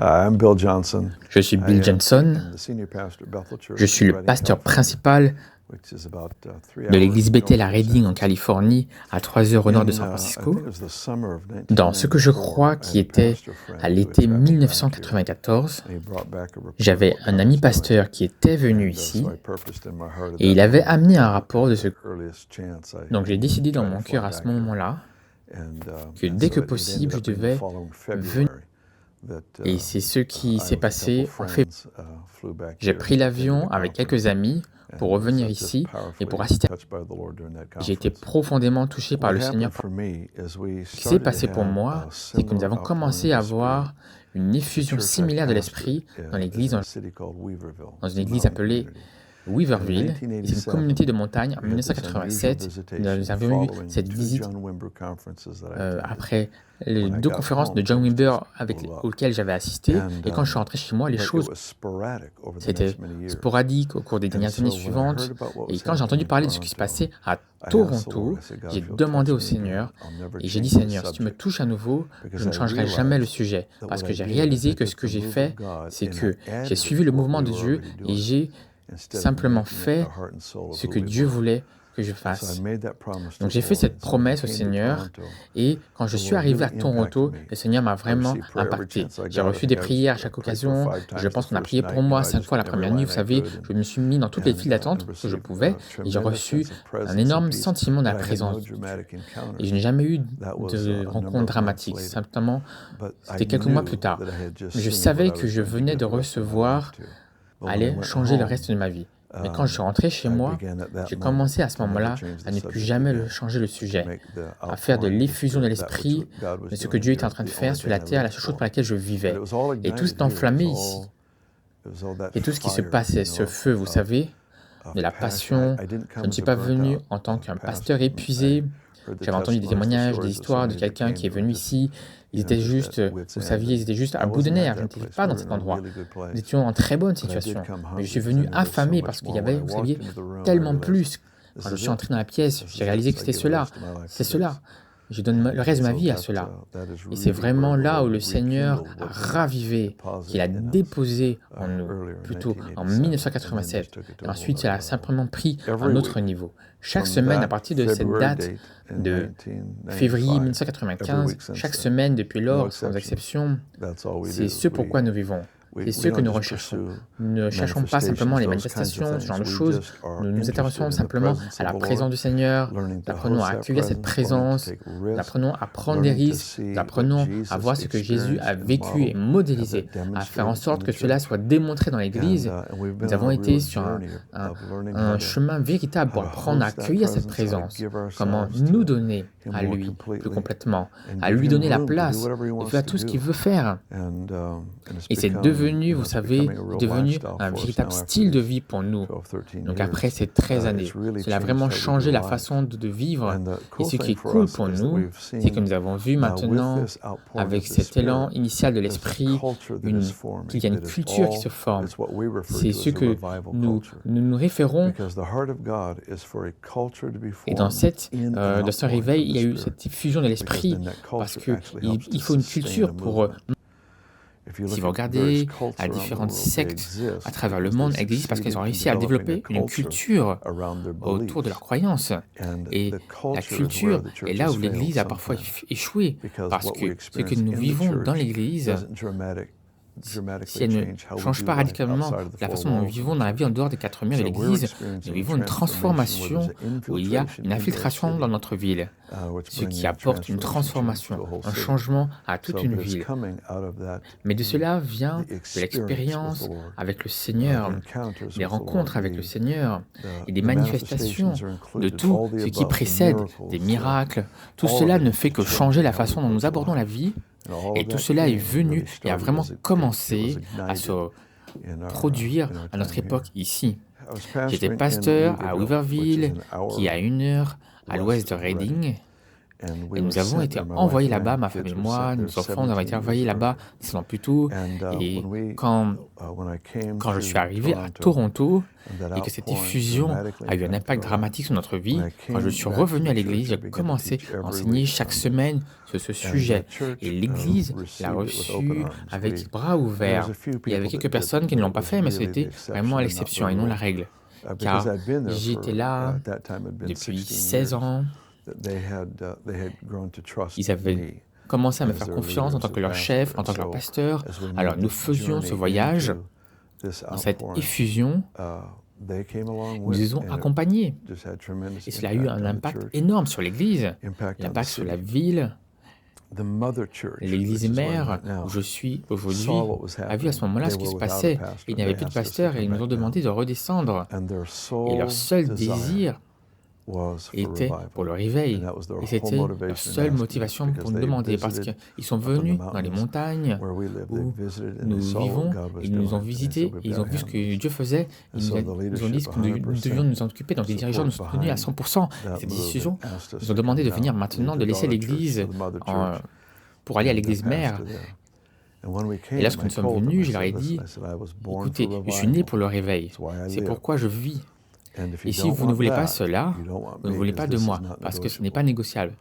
I'm Bill Johnson. Je suis Bill Johnson. Je suis le pasteur principal de l'église Bethel à Redding, en Californie, à 3 heures au nord de San Francisco. Dans ce que je crois qui était à l'été 1994, j'avais un ami pasteur qui était venu ici et il avait amené un rapport de ce... Donc j'ai décidé dans mon cœur à ce moment-là que dès que possible, je devais venir. Et c'est ce qui s'est passé en février. J'ai pris l'avion avec quelques amis pour revenir ici et pour assister. J'ai été profondément touché par le Seigneur. Ce qui s'est passé pour moi, c'est que nous avons commencé à avoir une effusion similaire de l'Esprit dans une église appelée Weaverville. C'est une communauté de montagne. En 1987, nous avons eu cette visite après les 2 conférences de John Wimber auxquelles j'avais assisté. Et quand je suis rentré chez moi, les choses, c'était sporadique au cours des dernières années suivantes. Et quand j'ai entendu parler de ce qui se passait à Toronto, j'ai demandé au Seigneur, et j'ai dit: Seigneur, si tu me touches à nouveau, je ne changerai jamais le sujet. Parce que j'ai réalisé que ce que j'ai fait, c'est que j'ai suivi le mouvement de Dieu et j'ai simplement fait ce que Dieu voulait que je fasse. Donc j'ai fait cette promesse au Seigneur et quand je suis arrivé à Toronto, le Seigneur m'a vraiment impacté. J'ai reçu des prières à chaque occasion. Je pense qu'on a prié pour moi 5 fois la première nuit. Vous savez, je me suis mis dans toutes les files d'attente que je pouvais et j'ai reçu un énorme sentiment de la présence de Dieu. Et je n'ai jamais eu de rencontre dramatique. Simplement, c'était quelques mois plus tard. Mais je savais que je venais de recevoir allait changer le reste de ma vie. Mais quand je suis rentré chez moi, j'ai commencé à ce moment-là à ne plus jamais changer le sujet, à faire de l'effusion de l'esprit, de ce que Dieu était en train de faire sur la terre, la seule chose pour laquelle je vivais. Et tout s'est enflammé ici. Et tout ce qui se passait, ce feu, vous savez, de la passion. Je ne suis pas venu en tant qu'un pasteur épuisé. J'avais entendu des témoignages, des histoires de quelqu'un qui est venu ici. Ils étaient juste, vous saviez, ils étaient juste à bout de nerfs. Je n'étais pas dans cet endroit. Nous étions en très bonne situation. Mais je suis venu affamé parce qu'il y avait, vous saviez, tellement plus. Quand je suis entré dans la pièce, j'ai réalisé que c'était cela. C'est cela. Je donne le reste de ma vie à cela. Et c'est vraiment là où le Seigneur a ravivé, qu'il a déposé en nous, plutôt en 1987. Et ensuite, il a simplement pris un autre niveau. Chaque semaine, à partir de cette date de février 1995, chaque semaine depuis lors, sans exception, c'est ce pourquoi nous vivons. C'est ce que nous recherchons. Nous ne cherchons pas simplement les manifestations, ce genre de choses. Nous nous intéressons simplement à la présence du Seigneur. Nous apprenons à accueillir cette présence. Nous apprenons à prendre des risques. Nous apprenons à voir ce que Jésus a vécu et modélisé, à faire en sorte que cela soit démontré dans l'Église. Nous avons été sur un chemin véritable pour apprendre à accueillir cette présence. Comment nous donner à lui plus complètement, à lui donner la place de faire tout ce qu'il veut faire. Et c'est devenu, vous savez, un véritable style de vie pour nous. Donc après ces 13 années, cela a vraiment changé la façon de vivre. Et ce qui est cool pour nous, c'est que nous avons vu maintenant, avec cet élan initial de l'esprit, qu'il y a une culture qui se forme. C'est ce que nous référons. Et dans ce réveil, il y a eu cette diffusion de l'esprit, parce qu'il faut une culture pour... Si vous regardez à différentes sectes à travers le monde existent parce qu'elles ont réussi à développer une culture autour de leurs croyances. Et la culture est là où l'Église a parfois échoué, parce que ce que nous vivons dans l'Église, si elle ne change pas radicalement la façon dont nous vivons dans la vie en dehors des 4 murs de l'Église, nous vivons une transformation où il y a une infiltration dans notre ville, ce qui apporte une transformation, un changement à toute une ville. Mais de cela vient de l'expérience avec le Seigneur, des rencontres avec le Seigneur et des manifestations de tout ce qui précède, des miracles. Tout cela ne fait que changer la façon dont nous abordons la vie. Et tout cela est venu et a vraiment commencé à se produire à notre époque ici. J'étais pasteur à Weaverville, qui est à 1 heure à l'ouest de Redding. Et nous avons été envoyés là-bas, ma femme et moi, nos enfants, nous avons été envoyés là-bas 10 ans plus tôt. Et quand je suis arrivé à Toronto et que cette effusion a eu un impact dramatique sur notre vie, quand je suis revenu à l'église, j'ai commencé à enseigner chaque semaine sur ce sujet. Et l'église l'a reçu avec les bras ouverts. Il y avait quelques personnes qui ne l'ont pas fait, mais c'était vraiment l'exception et non la règle. Car j'étais là depuis 16 ans. Ils avaient commencé à me faire confiance en tant que leur chef, en tant que leur pasteur. Alors nous faisions ce voyage dans cette effusion. Nous les ont accompagnés. Et cela a eu un impact énorme sur l'Église, l'impact sur la ville. L'église mère où je suis aujourd'hui a vu à ce moment-là ce qui se passait. Il n'y avait plus de pasteur et ils nous ont demandé de redescendre. Et leur seul désir était pour le réveil. Et c'était leur seule motivation pour nous demander, parce qu'ils sont venus dans les montagnes où nous vivons, ils nous ont visités, ils ont vu ce que Dieu faisait, ils nous ont dit que nous devions nous en occuper. Donc les dirigeants nous ont soutenus à 100%. Cette décision, ils nous ont demandé de venir maintenant, de laisser l'église pour aller à l'église mère. Et lorsque nous sommes venus, je leur ai dit, écoutez, je suis né pour le réveil, c'est pourquoi je vis. Et si vous ne voulez pas cela, vous ne voulez pas de moi, parce que ce n'est pas négociable.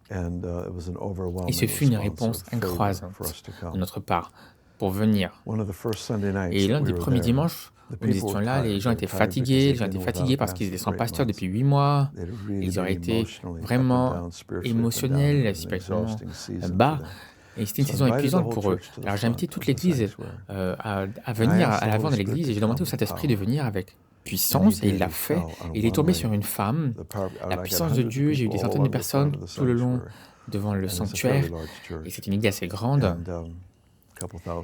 Et ce fut une réponse incroyable de notre part pour venir. Et l'un des premiers dimanches où nous étions là, les gens étaient fatigués parce qu'ils étaient sans pasteur depuis 8 mois. Ils auraient été vraiment émotionnels, spirituellement bas. Et c'était une saison épuisante pour eux. Alors j'ai invité toute l'Église à venir à l'avant de l'Église et j'ai demandé au Saint-Esprit de venir avec puissance et il l'a fait. Il est tombé sur une femme. La puissance de Dieu, j'ai eu des centaines de personnes tout le long devant le sanctuaire et c'est une église assez grande.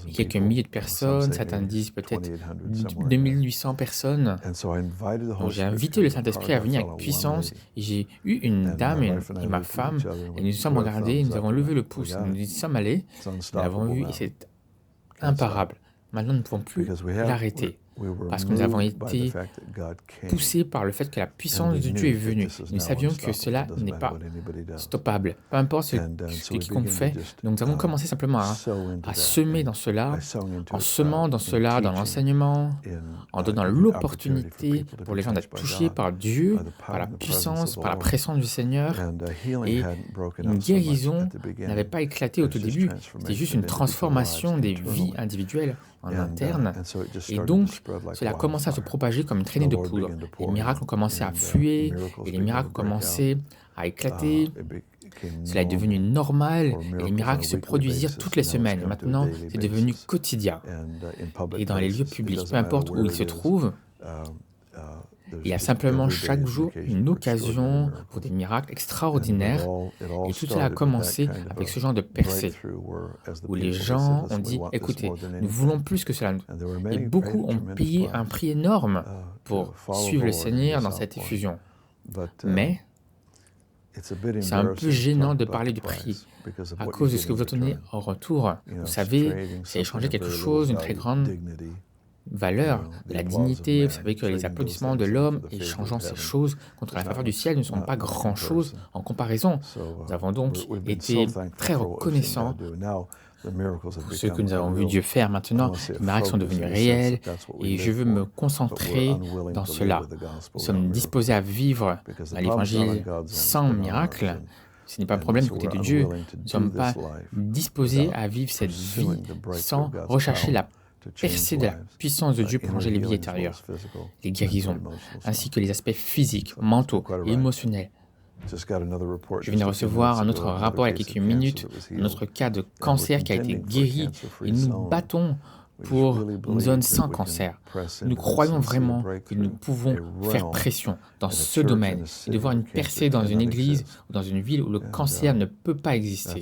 Et quelques milliers de personnes, certains disent peut-être 2800 personnes. Donc j'ai invité le Saint-Esprit à venir avec puissance et j'ai eu une dame et ma femme et nous nous sommes regardés, nous avons levé le pouce, nous y sommes allés, nous l'avons vu et c'est imparable. Maintenant nous ne pouvons plus l'arrêter. Parce que nous avons été poussés par le fait que la puissance de Dieu est venue. Nous savions que cela n'est pas stoppable. Peu importe ce que quiconque fait, donc nous avons commencé simplement à semer dans cela, en semant dans cela, dans l'enseignement, en donnant l'opportunité pour les gens d'être touchés par Dieu, par la puissance, par la présence du Seigneur. Et une guérison n'avait pas éclaté au tout début, c'était juste une transformation des vies individuelles en interne. Et donc, cela a commencé à se propager comme une traînée de poudre. Les miracles ont commencé à fuir, et les miracles ont commencé à éclater. Cela est devenu normal, et les miracles se produisirent toutes les semaines. Et maintenant, c'est devenu quotidien. Et dans les lieux publics, peu importe où ils se trouvent, il y a simplement chaque jour une occasion pour des miracles extraordinaires. Et tout cela a commencé avec ce genre de percée, où les gens ont dit, écoutez, nous voulons plus que cela. Et beaucoup ont payé un prix énorme pour suivre le Seigneur dans cette effusion. Mais c'est un peu gênant de parler du prix, à cause de ce que vous obtenez en retour. Vous savez, c'est échanger quelque chose, une très grande valeur, de la dignité. Vous savez que les applaudissements de l'homme échangeant ces choses contre la faveur du ciel ne sont pas grand-chose en comparaison. Nous avons donc été très reconnaissants pour ce que nous avons vu Dieu faire maintenant. Les miracles sont devenus réels et je veux me concentrer dans cela. Nous sommes disposés à vivre dans l'Évangile sans miracle. Ce n'est pas un problème du côté de Dieu. Nous ne sommes pas disposés à vivre cette vie sans rechercher la percer de la puissance de Dieu pour changer les vies intérieures, les guérisons, ainsi que les aspects physiques, mentaux et émotionnels. Je viens de recevoir un autre rapport il y a quelques minutes, notre cas de cancer qui a été guéri, et nous battons pour une zone sans cancer. Nous croyons vraiment que nous pouvons faire pression dans ce domaine et de voir une percée dans une église ou dans une ville où le cancer ne peut pas exister.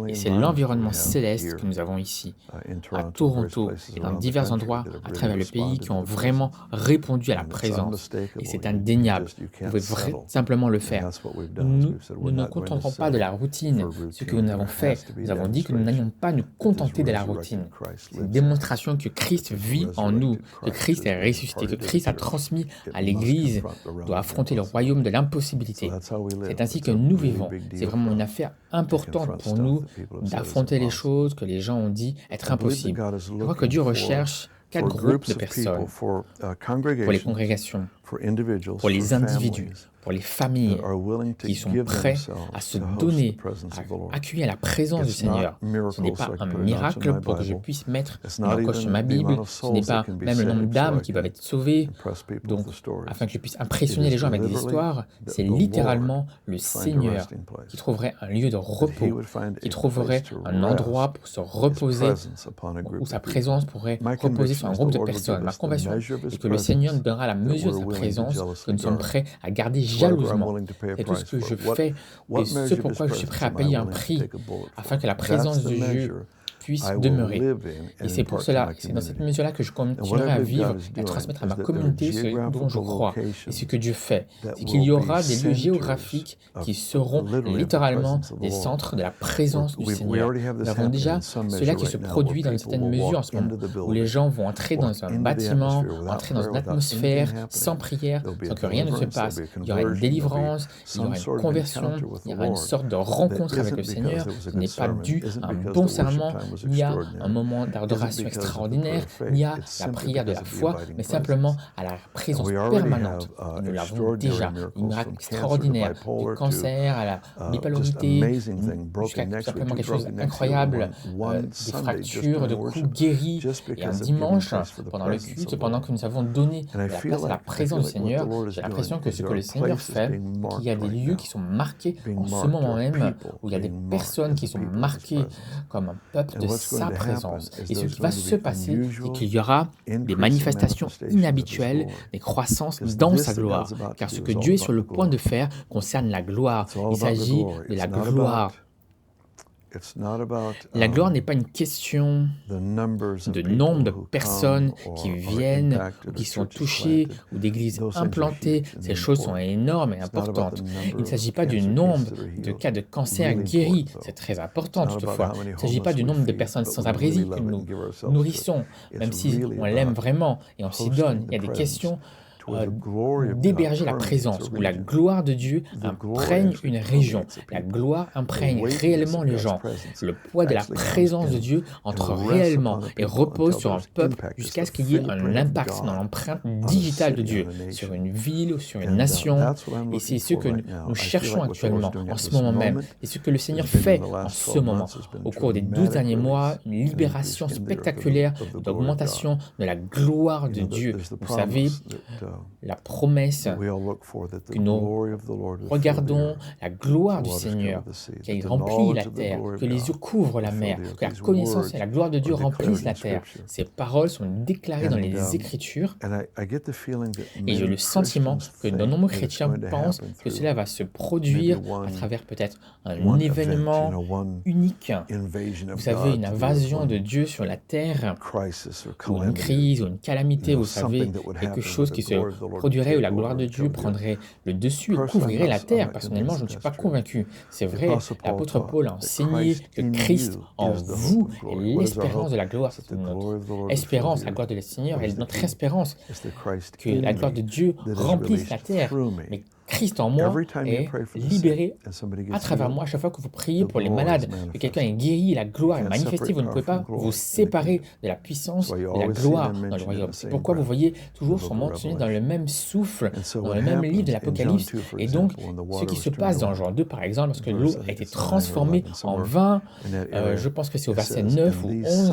Et c'est l'environnement céleste que nous avons ici, à Toronto et dans divers endroits à travers le pays qui ont vraiment répondu à la présence. Et c'est indéniable. Vous pouvez simplement le faire. Nous ne nous contenterons pas de la routine, ce que nous avons fait. Nous avons dit que nous n'allions pas nous contenter de la routine. C'est une démonstration démonstration que Christ vit en nous, que Christ est ressuscité, que Christ a transmis à l'Église, doit affronter le royaume de l'impossibilité. C'est ainsi que nous vivons. C'est vraiment une affaire importante pour nous d'affronter les choses que les gens ont dit être impossibles. Je crois que Dieu recherche 4 groupes de personnes pour les congrégations, pour les individus, pour les familles qui sont prêts à se donner, à accueillir la présence du Seigneur. Ce n'est pas un miracle pour que je puisse mettre ma coche sur ma Bible, ce n'est pas même le nombre d'âmes qui doivent être sauvées, donc afin que je puisse impressionner les gens avec des histoires, c'est littéralement le Seigneur qui trouverait un lieu de repos, qui trouverait un endroit pour se reposer, où sa présence pourrait reposer sur un groupe de personnes. Ma conviction est que le Seigneur nous donnera la mesure de sa présence, que nous sommes prêts à garder jalousement. C'est tout ce que je fais et ce pourquoi je suis prêt à payer un prix afin que la présence de Dieu puisse demeurer. Et c'est pour cela, c'est dans cette mesure-là que je continuerai à vivre et à transmettre à ma communauté ce dont je crois et ce que Dieu fait. C'est qu'il y aura des lieux géographiques qui seront littéralement des centres de la présence du Seigneur. Nous avons déjà cela qui se produit dans une certaine mesure en ce moment, où les gens vont entrer dans un bâtiment, entrer dans une atmosphère sans prière, sans que rien ne se passe. Il y aura une délivrance, il y aura une conversion, il y aura une sorte de rencontre avec le Seigneur. Ce n'est pas dû à un bon serment, ni à un moment d'adoration extraordinaire, ni à la prière de la foi, mais simplement à la présence permanente. Et nous l'avons déjà, un miracle extraordinaire, du cancer à la bipolarité, jusqu'à tout simplement quelque chose d'incroyable, des fractures de coups guéris. Et un dimanche, pendant le culte, pendant que nous avons donné de la place à la présence du Seigneur, j'ai l'impression que ce que le Seigneur fait, qu'il y a des lieux qui sont marqués en ce moment même, où il y a des personnes qui sont marquées comme un peuple de sa présence. Et ce qui va se passer, c'est qu'il y aura des manifestations inhabituelles, des croissances dans sa gloire. Car ce que Dieu est sur le point de faire concerne la gloire. Il s'agit de la gloire. La gloire n'est pas une question de nombre de personnes qui viennent ou qui sont touchées ou d'églises implantées. Ces choses sont énormes et importantes. Il ne s'agit pas du nombre de cas de cancer guéris. C'est très important toutefois. Il ne s'agit pas du nombre de personnes sans abrésie que nous nourrissons, même si on l'aime vraiment et on s'y donne. Il y a des questions d'héberger la présence, où la gloire de Dieu imprègne une région. La gloire imprègne réellement les gens. Le poids de la présence de Dieu entre réellement et repose sur un peuple jusqu'à ce qu'il y ait un impact dans l'empreinte digitale de Dieu, sur une ville ou sur une nation. Et c'est ce que nous cherchons actuellement, en ce moment même. Et ce que le Seigneur fait en ce moment. Au cours des 12 derniers mois, une libération spectaculaire d'augmentation de la gloire de Dieu. Vous savez, la promesse que nous regardons la gloire du Seigneur qui remplit la terre, que les yeux couvrent la mer, que la connaissance et la gloire de Dieu remplissent la terre. Ces paroles sont déclarées dans les Écritures et j'ai le sentiment que de nombreux chrétiens pensent que cela va se produire à travers peut-être un événement unique. Vous savez, une invasion de Dieu sur la terre, ou une crise, ou une calamité, vous savez, quelque chose qui se produirait où la gloire de Dieu prendrait le dessus et couvrirait la terre. Personnellement, je ne suis pas convaincu. C'est vrai, l'apôtre Paul a enseigné que Christ en vous est l'espérance de la gloire. C'est notre espérance, la gloire de le Seigneur est notre espérance, que la gloire de Dieu remplisse la terre. Mais Christ en moi est libéré à travers moi. À chaque fois que vous priez pour les malades, que quelqu'un est guéri, la gloire est manifestée, vous ne pouvez pas vous séparer de la puissance de la gloire dans le royaume. C'est pourquoi vous voyez toujours sont mentionnés dans le même souffle, dans le même livre de l'Apocalypse. Et donc, ce qui se passe dans Jean 2, par exemple, lorsque l'eau a été transformée en vin, je pense que c'est au verset 9 ou 11,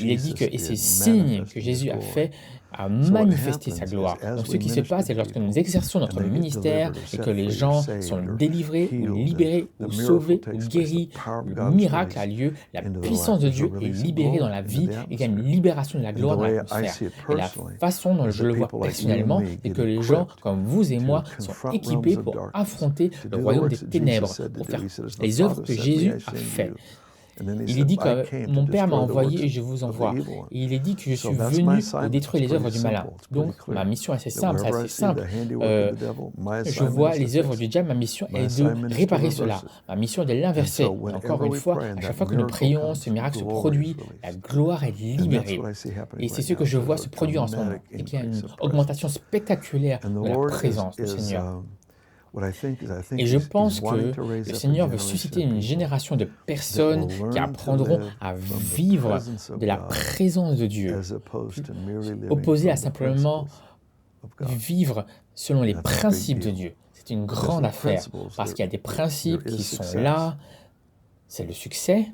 il est dit que, et ces signes que Jésus a fait, à manifester sa gloire. Donc ce qui se passe, c'est que lorsque nous exerçons notre ministère et que les gens sont délivrés ou libérés ou sauvés ou guéris, le miracle a lieu, la puissance de Dieu est libérée dans la vie et il y a une libération de la gloire dans l'atmosphère. Et la façon dont je le vois personnellement, c'est que les gens comme vous et moi sont équipés pour affronter le royaume des ténèbres, pour faire les œuvres que Jésus a faites. Il est dit que mon Père m'a envoyé et je vous envoie. Et il est dit que je suis venu pour détruire les œuvres du malin. Donc, ma mission est assez simple, c'est assez simple. Je vois les œuvres du diable, ma mission est de réparer cela. Ma mission est de l'inverser. Et encore une fois, à chaque fois que nous prions, ce miracle se produit, la gloire est libérée. Et c'est ce que je vois se produire en ce moment. Il y a une augmentation spectaculaire de la présence du Seigneur. Et je pense que le Seigneur veut susciter une génération de personnes qui apprendront à vivre de la présence de Dieu, opposé à simplement vivre selon les principes de Dieu. C'est une grande affaire, parce qu'il y a des principes qui sont là, c'est le succès,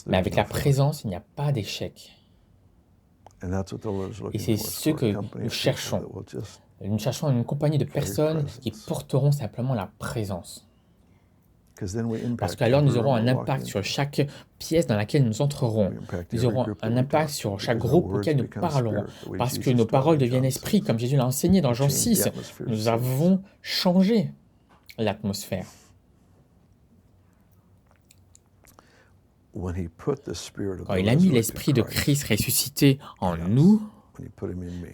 mais avec la présence, il n'y a pas d'échec. Et c'est ce que nous cherchons. Nous cherchons une compagnie de personnes qui porteront simplement la présence. Parce qu'alors nous aurons un impact sur chaque pièce dans laquelle nous entrerons. Nous aurons un impact sur chaque groupe auquel nous parlerons. Parce que nos paroles deviennent esprit, comme Jésus l'a enseigné dans Jean 6. Nous avons changé l'atmosphère. Quand il a mis l'esprit de Christ ressuscité en nous,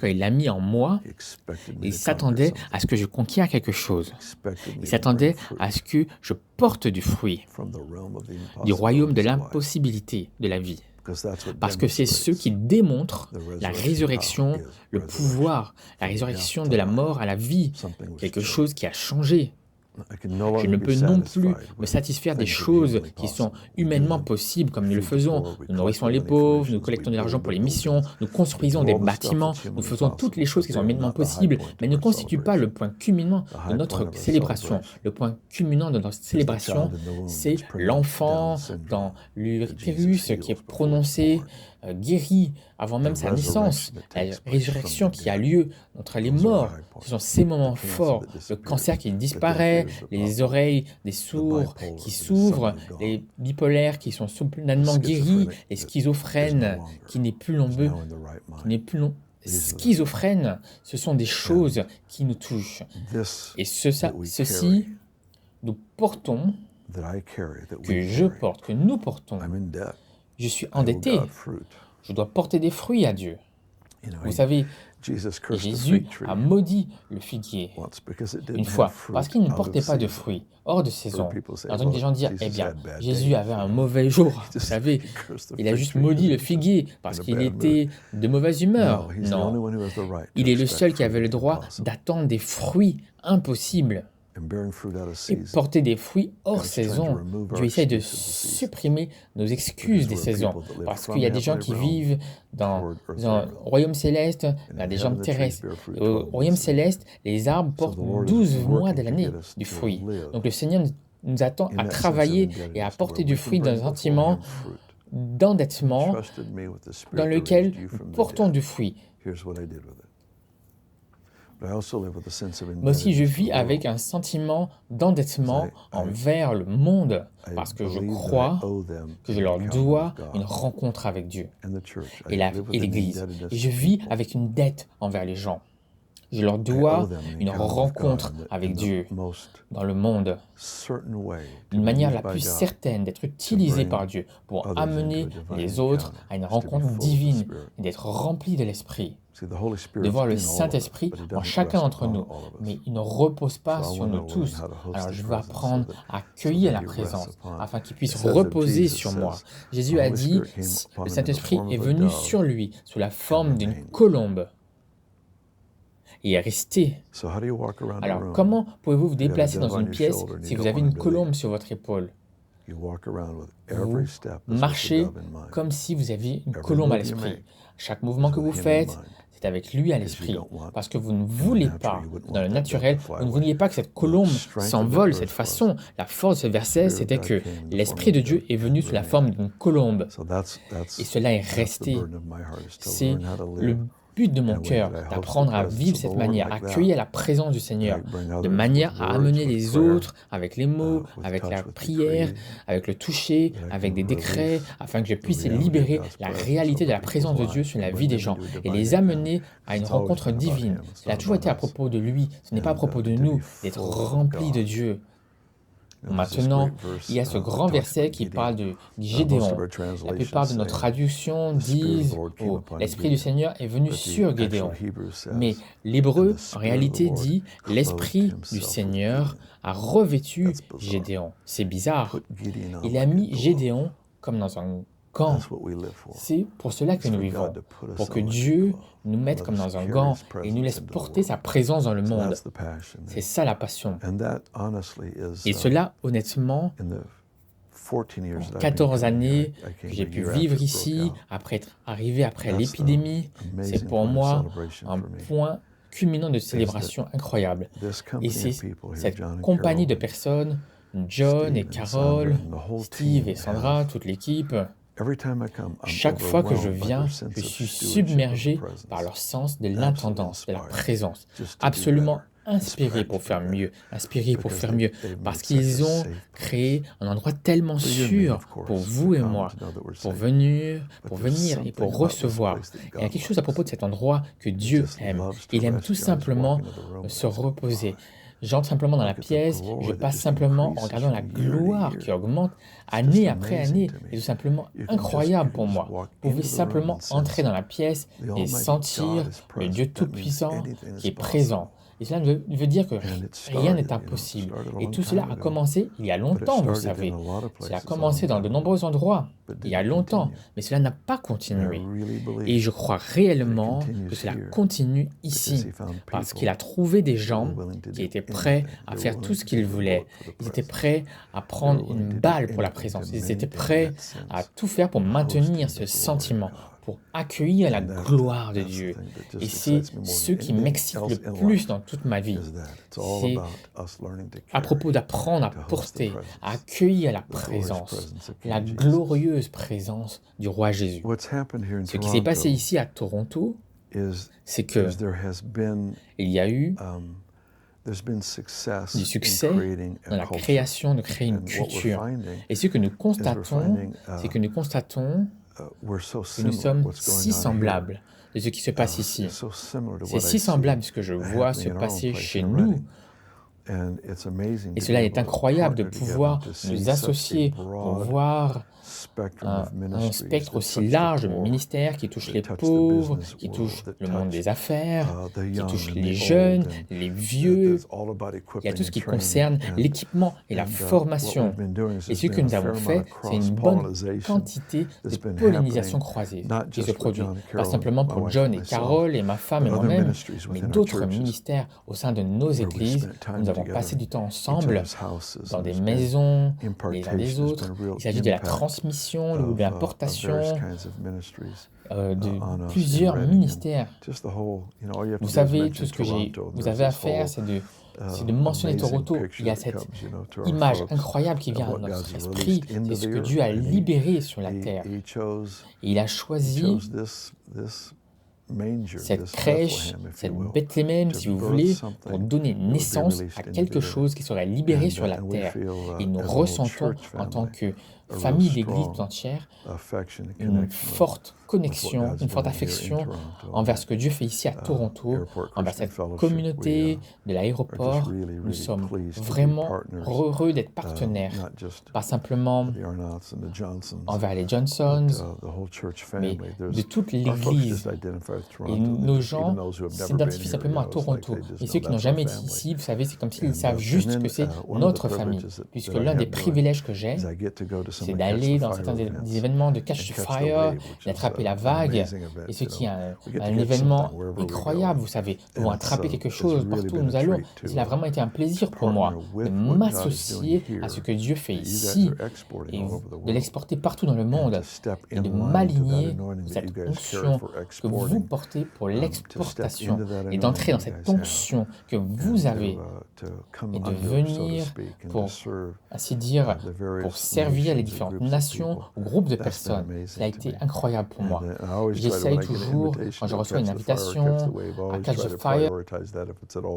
quand il l'a mis en moi, il s'attendait à ce que je conquière quelque chose. Il s'attendait à ce que je porte du fruit, du royaume de l'impossibilité de la vie. Parce que c'est ce qui démontre la résurrection, le pouvoir, la résurrection de la mort à la vie, quelque chose qui a changé. Je ne peux non plus me satisfaire des choses qui sont humainement possibles comme nous le faisons. Nous nourrissons les pauvres, nous collectons de l'argent pour les missions, nous construisons des bâtiments, nous faisons toutes les choses qui sont humainement possibles, mais ne constituent pas le point culminant de notre célébration. Le point culminant de notre célébration, c'est l'enfant dans l'utérus qui est prononcé, guéri avant même sa naissance, la résurrection qui a lieu entre les morts. Ce sont ces moments forts, le cancer qui disparaît, les oreilles des sourds qui s'ouvrent, les bipolaires qui sont soudainement guéris, les schizophrènes qui n'est plus nombreux, schizophrènes, ce sont des choses qui nous touchent. Et ceci, nous portons, que je porte, que nous portons. Je suis endetté. Je dois porter des fruits à Dieu. Vous savez, Jésus a maudit le figuier une fois parce qu'il ne portait pas de fruits, hors de saison. J'ai entendu des gens dire, eh bien, Jésus avait un mauvais jour. Vous savez, il a juste maudit le figuier parce qu'il était de mauvaise humeur. Non, il est le seul qui avait le droit d'attendre des fruits impossibles. Et porter des fruits hors saison. Dieu essaie de supprimer nos excuses des saisons. Parce qu'il y a des gens qui vivent dans un royaume céleste, dans des gens terrestres. Et au royaume céleste, les arbres portent 12 mois de l'année du fruit. Donc le Seigneur nous attend à travailler et à porter du fruit dans un sentiment d'endettement dans lequel nous portons du fruit. Mais aussi, je vis avec un sentiment d'endettement envers le monde, parce que je crois que je leur dois une rencontre avec Dieu et l'Église. Et je vis avec une dette envers les gens. Je leur dois une rencontre avec Dieu dans le monde, d'une manière la plus certaine d'être utilisé par Dieu pour amener les autres à une rencontre divine et d'être rempli de l'Esprit. De voir le Saint-Esprit en chacun d'entre nous, mais il ne repose pas sur nous tous. Alors je veux apprendre à accueillir la présence, afin qu'il puisse reposer sur moi. Jésus a dit, le Saint-Esprit est venu sur lui, sous la forme d'une colombe, et est resté. Alors comment pouvez-vous vous déplacer dans une pièce si vous avez une colombe sur votre épaule? Vous marchez comme si vous aviez une colombe à l'esprit. Chaque mouvement que vous faites, c'est avec lui à l'esprit. Parce que vous ne voulez pas, dans le naturel, vous ne vouliez pas que cette colombe s'envole de cette façon. La force de ce verset, c'était que l'Esprit de Dieu est venu sous la forme d'une colombe. Et cela est resté. C'est le but de mon cœur, d'apprendre à vivre cette manière, à accueillir la présence du Seigneur, de manière à amener les autres avec les mots, avec la prière, avec le toucher, avec des décrets, afin que je puisse libérer la réalité de la présence de Dieu sur la vie des gens et les amener à une rencontre divine. Cela a toujours été à propos de lui, ce n'est pas à propos de nous, d'être remplis de Dieu. Maintenant, il y a ce grand verset qui parle de Gédéon. La plupart de nos traductions disent oh, l'Esprit du Seigneur est venu sur Gédéon. Mais l'hébreu, en réalité, dit l'Esprit du Seigneur a revêtu Gédéon. C'est bizarre. Il a mis Gédéon comme dans un gant. C'est pour cela que nous vivons, pour que Dieu nous mette comme dans un gant et nous laisse porter sa présence dans le monde. C'est ça la passion. Et cela, honnêtement, en 14 années que j'ai pu vivre ici, après être arrivé après l'épidémie, c'est pour moi un point culminant de célébration incroyable. Et c'est cette compagnie de personnes, John et Carol, Steve et Sandra, toute l'équipe. Chaque fois que je viens, je suis submergé par leur sens de l'intendance, de la présence, absolument inspiré pour faire mieux, parce qu'ils ont créé un endroit tellement sûr pour vous et moi, pour venir et pour recevoir. Il y a quelque chose à propos de cet endroit que Dieu aime. Il aime tout simplement se reposer. J'entre simplement dans la pièce, je passe simplement en regardant la gloire qui augmente année après année. C'est tout simplement incroyable pour moi. Vous pouvez simplement entrer dans la pièce et sentir le Dieu Tout-Puissant qui est présent. Et cela veut dire que rien n'est impossible. Et tout cela a commencé il y a longtemps, vous savez. Cela a commencé dans de nombreux endroits, il y a longtemps, mais cela n'a pas continué. Et je crois réellement que cela continue ici, parce qu'il a trouvé des gens qui étaient prêts à faire tout ce qu'ils voulaient. Ils étaient prêts à prendre une balle pour la présence. Ils étaient prêts à tout faire pour maintenir ce sentiment, pour accueillir la gloire de Dieu. Et c'est ce qui m'excite le plus dans toute ma vie. C'est à propos d'apprendre à porter, à accueillir la présence, la glorieuse présence du roi Jésus. Ce qui s'est passé ici à Toronto, c'est que il y a eu du succès dans la création de créer une culture. Et ce que nous constatons, c'est que nous constatons que nous sommes si semblables de ce qui se passe ici. C'est si semblable de ce que je vois se passer chez nous. Et cela est incroyable de pouvoir nous associer pour voir un spectre aussi large de ministères qui touche les pauvres, qui touche le monde des affaires, qui touche les jeunes, les vieux. Il y a tout ce qui concerne l'équipement et la formation. Et ce que nous avons fait, c'est une bonne quantité de pollinisation croisée qui se produit. Pas simplement pour John et Carol et ma femme et moi-même, mais d'autres ministères au sein de nos églises. Nous avons passé du temps ensemble dans des maisons les uns des autres. Il s'agit de la transmission ou de l'importation de plusieurs ministères. Vous savez, tout ce que vous avez à faire, c'est de mentionner Toronto. Il y a cette image incroyable qui vient à notre esprit. C'est ce que Dieu a libéré sur la terre. Et il a choisi cette crèche, cette Bethléem, si vous voulez, pour donner naissance à quelque chose qui serait libéré sur la terre. Et nous ressentons, en tant que famille d'Église tout entière, une forte connexion, une forte affection envers ce que Dieu fait ici à Toronto, envers cette communauté de l'aéroport. Nous sommes vraiment heureux d'être partenaires, pas simplement envers les Johnsons, mais de toute l'Église. Et nos gens s'identifient simplement à Toronto. Et ceux qui n'ont jamais été ici, vous savez, c'est comme s'ils savent juste que c'est notre famille, puisque l'un des privilèges que j'ai, c'est d'aller dans certains des événements de Catch the Fire, d'attraper la vague, et ce qui est un événement incroyable, vous savez, nous pouvons attraper quelque chose partout où nous allons. Cela a vraiment été un plaisir pour moi de m'associer à ce que Dieu fait ici et de l'exporter partout dans le monde et de m'aligner cette onction que vous portez pour l'exportation et d'entrer dans cette onction que vous avez et de venir pour, ainsi dire, pour servir les les différentes nations ou groupes de personnes. Ça a été incroyable pour moi. J'essaye toujours, quand je reçois une invitation à Catch the Fire,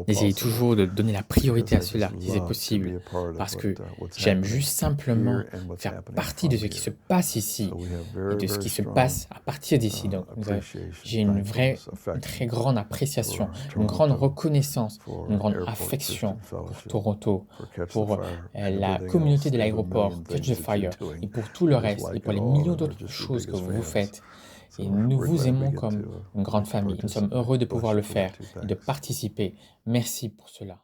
d'essayer toujours de donner la priorité à cela, si c'est possible, parce que j'aime juste simplement faire partie de ce qui se passe ici et de ce qui se passe à partir d'ici. Donc, j'ai une très grande appréciation, une grande reconnaissance, une grande affection pour Toronto, pour la communauté de l'aéroport Catch the Fire et pour tout le reste et pour les millions d'autres choses que vous faites. Et nous vous aimons comme une grande famille. Nous sommes heureux de pouvoir le faire et de participer. Merci pour cela.